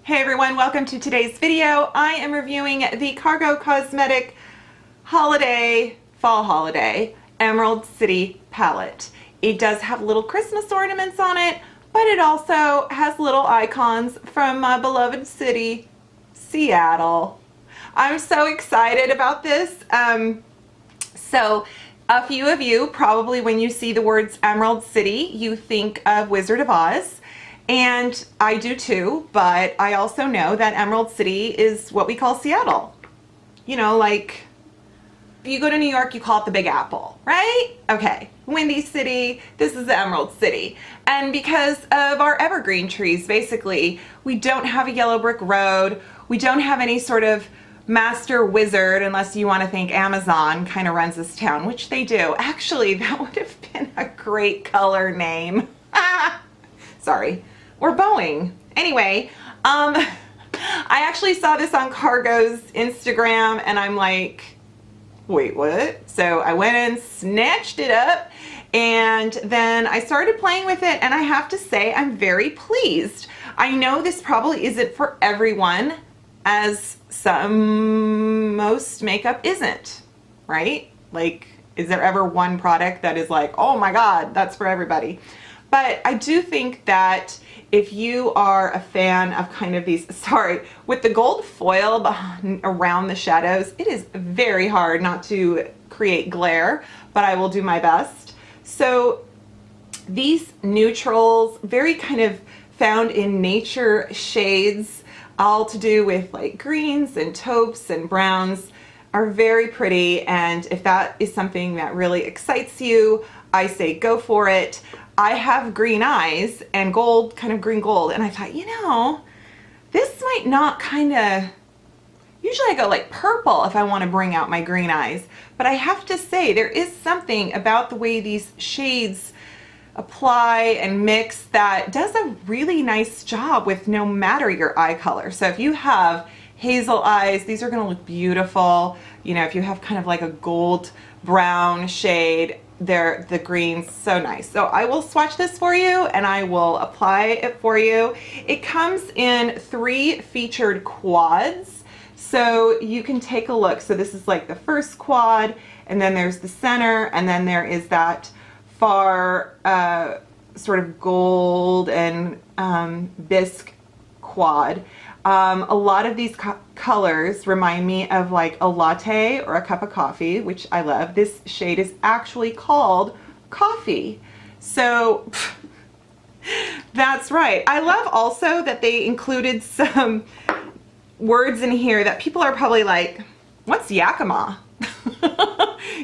Hey everyone, welcome to today's video. I am reviewing the Cargo Cosmetic Fall Holiday Emerald City palette. It does have little Christmas ornaments on it, but it also has little icons from my beloved city, Seattle. I'm so excited about this. So a few of you, probably when you see the words Emerald City, you think of Wizard of Oz. And I do too, but I also know that Emerald City is what we call Seattle. You know, like if you go to New York, you call it the Big Apple, right? Okay, Windy City, this is the Emerald City. And because of our evergreen trees, basically, we don't have a yellow brick road. We don't have any sort of master wizard, unless you want to think Amazon kind of runs this town, which they do. Actually, that would have been a great color name. Sorry. Or Boeing. Anyway, I actually saw this on Cargo's Instagram and I'm like, wait, what? So I went and snatched it up and then I started playing with it, and I have to say I'm very pleased. I know this probably isn't for everyone, as most makeup isn't, right? Like, is there ever one product that is like, oh my God, that's for everybody? But I do think that if you are a fan of kind of these, sorry, with the gold foil around the shadows, it is very hard not to create glare, but I will do my best. So these neutrals, very kind of found in nature shades, all to do with like greens and taupes and browns, are very pretty. And if that is something that really excites you, I say go for it. I have green eyes and gold, kind of green gold, and I thought, you know, this might not kind of, usually I go like purple if I want to bring out my green eyes, but I have to say there is something about the way these shades apply and mix that does a really nice job with no matter your eye color. So if you have hazel eyes, these are going to look beautiful. You know, if you have kind of like a gold brown shade, the green's so nice. So I will swatch this for you and I will apply it for you. It comes in 3 featured quads, so you can take a look. So this is like the first quad, and then there's the center, and then there is that far sort of gold and bisque quad. A lot of these colors remind me of like a latte or a cup of coffee, which I love. This shade is actually called Coffee. So that's right. I love also that they included some words in here that people are probably like, what's Yakima?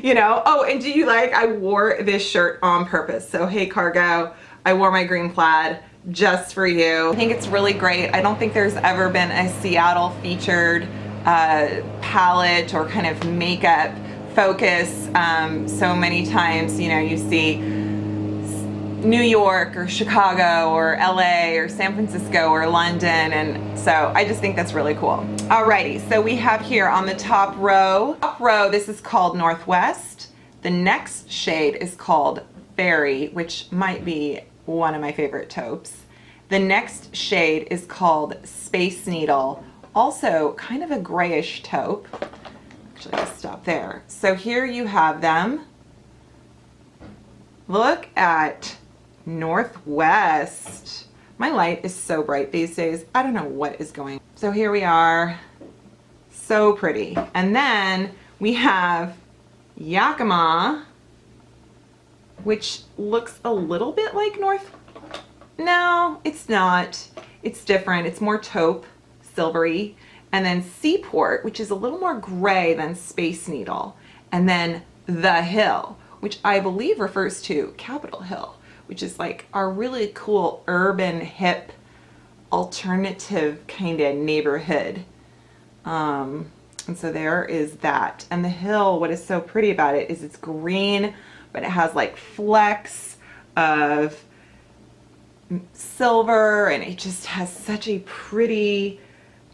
You know? Oh, and do you like, I wore this shirt on purpose. So hey Cargo, I wore my green plaid just for you. I think it's really great. I don't think there's ever been a Seattle featured palette or kind of makeup focus. So many times, you know, you see New York or Chicago or LA or San Francisco or London, and so I just think that's really cool. Alrighty, so we have here on the top row, this is called Northwest. The next shade is called Fairy, which might be one of my favorite taupes. The next shade is called Space Needle, also kind of a grayish taupe. Actually, I'll stop there. So here you have them. Look at Northwest. My light is so bright these days. I don't know what is going on. So here we are. So pretty. And then we have Yakima, which looks a little bit like no, it's not. It's different. It's more taupe, silvery. And then Seaport, which is a little more gray than Space Needle. And then The Hill, which I believe refers to Capitol Hill, which is like our really cool urban, hip, alternative kind of neighborhood. And so there is that. And The Hill, what is so pretty about it is it's green, but it has like flecks of silver, and it just has such a pretty,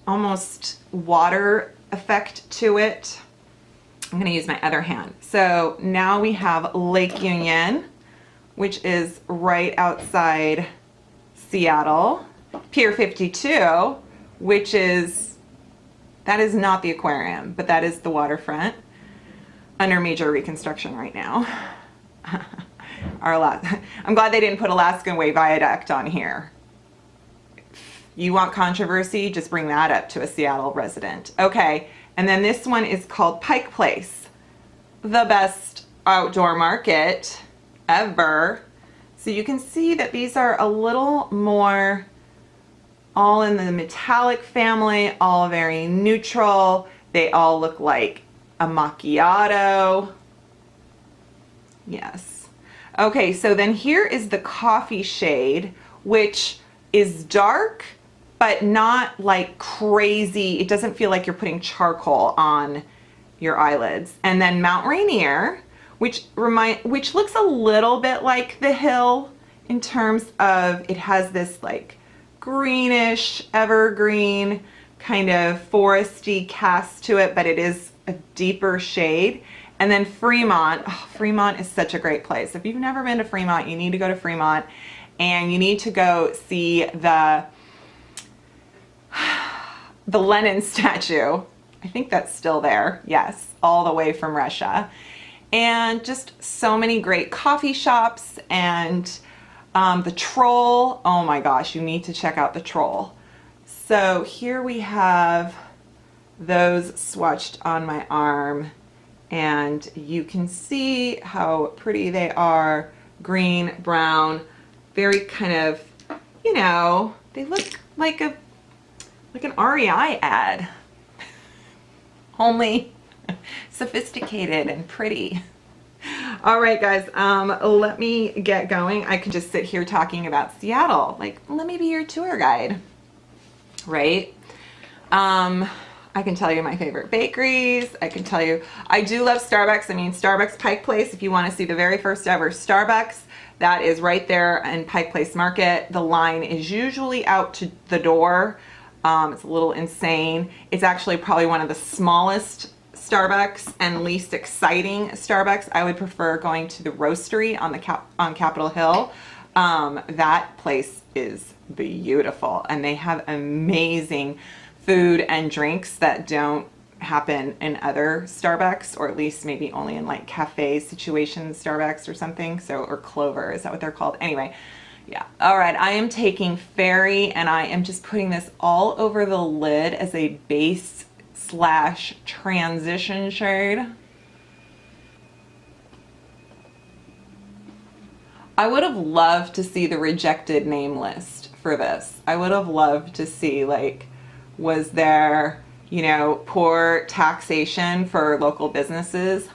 almost water effect to it. I'm going to use my other hand. So now we have Lake Union, which is right outside Seattle. Pier 52, which is, that is not the aquarium, but that is the waterfront under major reconstruction right now. I'm glad they didn't put Alaskan Way Viaduct on here. You want controversy? Just bring that up to a Seattle resident. Okay, and then this one is called Pike Place, the best outdoor market ever. So you can see that these are a little more all in the metallic family, all very neutral. They all look like a macchiato. Yes. Okay, so then here is the coffee shade, which is dark, but not like crazy. It doesn't feel like you're putting charcoal on your eyelids. And then Mount Rainier, which looks a little bit like the Hill in terms of it has this like greenish, evergreen, kind of foresty cast to it, but it is a deeper shade. And then Fremont. Oh, Fremont is such a great place. If you've never been to Fremont, you need to go to Fremont, and you need to go see the Lenin statue. I think that's still there. Yes, all the way from Russia. And just so many great coffee shops, and the Troll. Oh my gosh, you need to check out the Troll. So here we have those swatched on my arm, and you can see how pretty they are. Green, brown, very kind of, you know, they look like an REI ad, only sophisticated and pretty. All right, guys, let me get going. I could just sit here talking about Seattle. Like, let me be your tour guide, right? I can tell you my favorite bakeries. I can tell you, I do love Starbucks. I mean, Starbucks Pike Place, if you want to see the very first ever Starbucks, that is right there in Pike Place Market. The line is usually out to the door. It's a little insane. It's actually probably one of the smallest Starbucks and least exciting Starbucks. I would prefer going to the Roastery on on Capitol Hill. That place is beautiful, and they have amazing food and drinks that don't happen in other Starbucks, or at least maybe only in like cafe situations Starbucks or something. So, or Clover, is that what they're called? Anyway, yeah. All right, I am taking Fairy, and I am just putting this all over the lid as a base / transition shade. I would have loved to see the rejected name list for this. I would have loved to see, like, was there, you know, poor taxation for local businesses?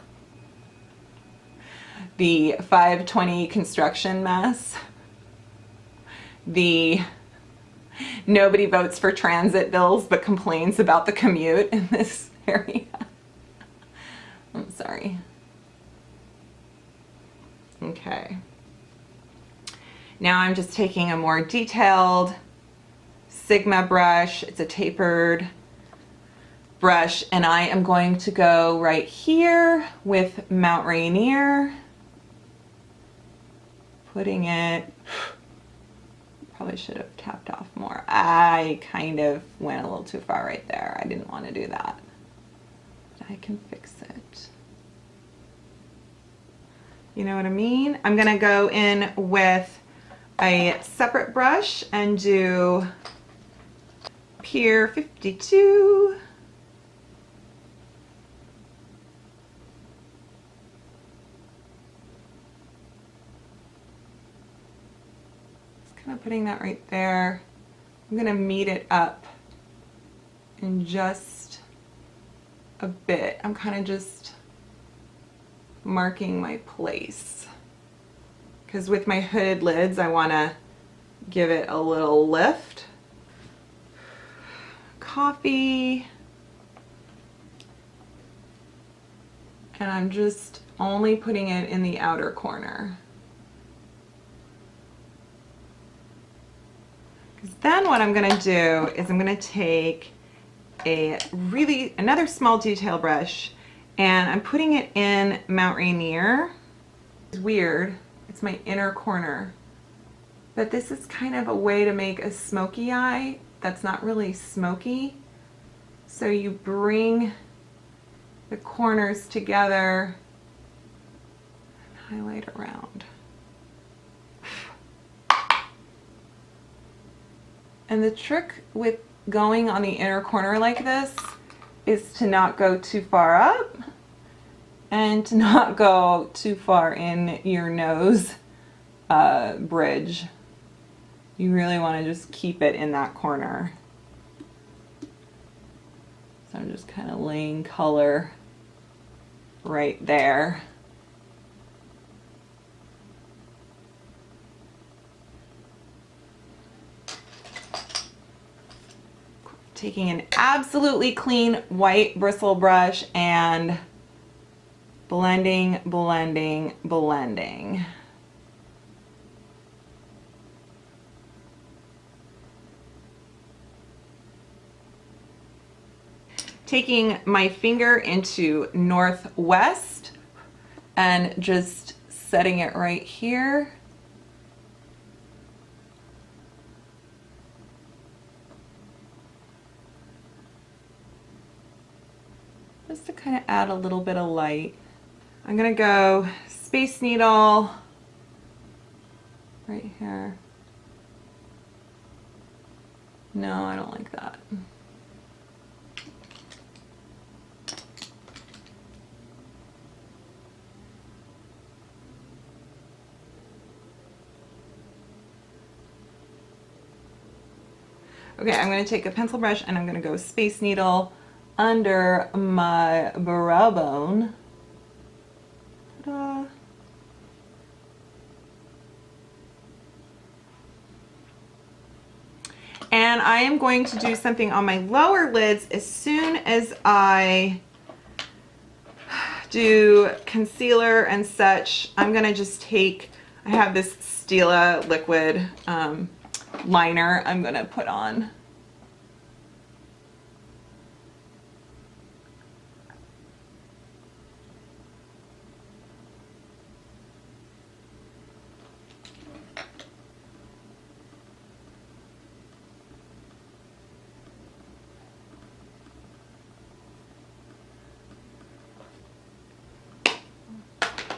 The 520 construction mess? The nobody votes for transit bills but complains about the commute in this area? I'm sorry. Okay. Now I'm just taking a more detailed Sigma brush. It's a tapered brush, and I am going to go right here with Mount Rainier, putting it, probably should have tapped off more. I kind of went a little too far right there. I didn't want to do that. But I can fix it. You know what I mean? I'm gonna go in with a separate brush and do Pier 52. Just kind of putting that right there. I'm going to meet it up in just a bit. I'm kind of just marking my place, because with my hooded lids I want to give it a little lift. Coffee, and I'm just only putting it in the outer corner, because then what I'm going to do is I'm going to take another small detail brush, and I'm putting it in Mount Rainier. It's weird, it's my inner corner, but this is kind of a way to make a smoky eye that's not really smoky. So you bring the corners together and highlight around. And the trick with going on the inner corner like this is to not go too far up and to not go too far in your nose bridge. You really want to just keep it in that corner. So I'm just kind of laying color right there. Taking an absolutely clean white bristle brush and blending, blending, blending. Taking my finger into northwest and just setting it right here. Just to kind of add a little bit of light. I'm gonna go Space Needle right here. No, I don't like that. Okay, I'm going to take a pencil brush and I'm going to go Space Needle under my brow bone. Ta-da. And I am going to do something on my lower lids as soon as I do concealer and such. I'm going to just take, I have this Stila liquid liner I'm going to put on.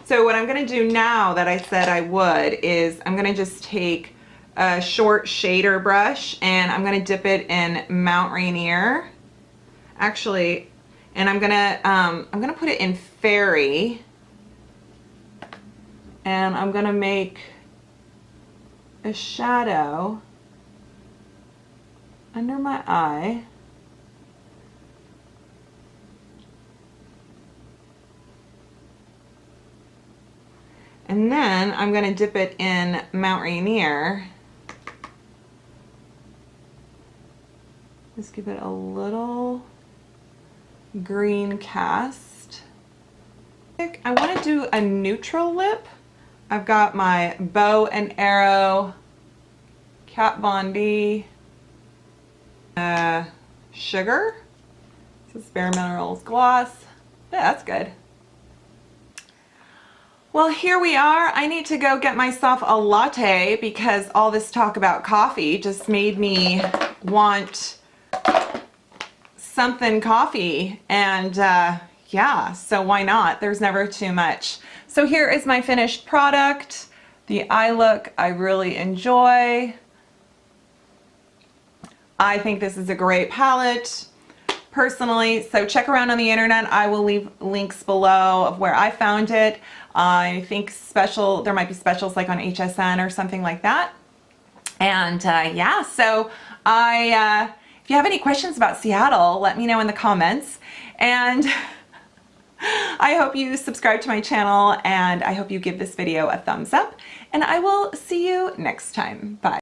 So what I'm going to do now that I said I would is I'm going to just take a short shader brush and I'm going to dip it in Mount Rainier. Actually, and I'm going to put it in Fairy. And I'm going to make a shadow under my eye. And then I'm going to dip it in Mount Rainier. Just give it a little green cast. I want to do a neutral lip. I've got my Bow and Arrow Kat Von D Sugar. This is Bare Minerals Gloss. Yeah, that's good. Well, here we are. I need to go get myself a latte because all this talk about coffee just made me want something coffee. And yeah, so why not? There's never too much. So here is my finished product. The eye look I really enjoy. I think this is a great palette personally. So check around on the internet. I will leave links below of where I found it. I think there might be specials like on HSN or something like that. And yeah, so if you have any questions about Seattle, let me know in the comments. And I hope you subscribe to my channel and I hope you give this video a thumbs up. And I will see you next time. Bye.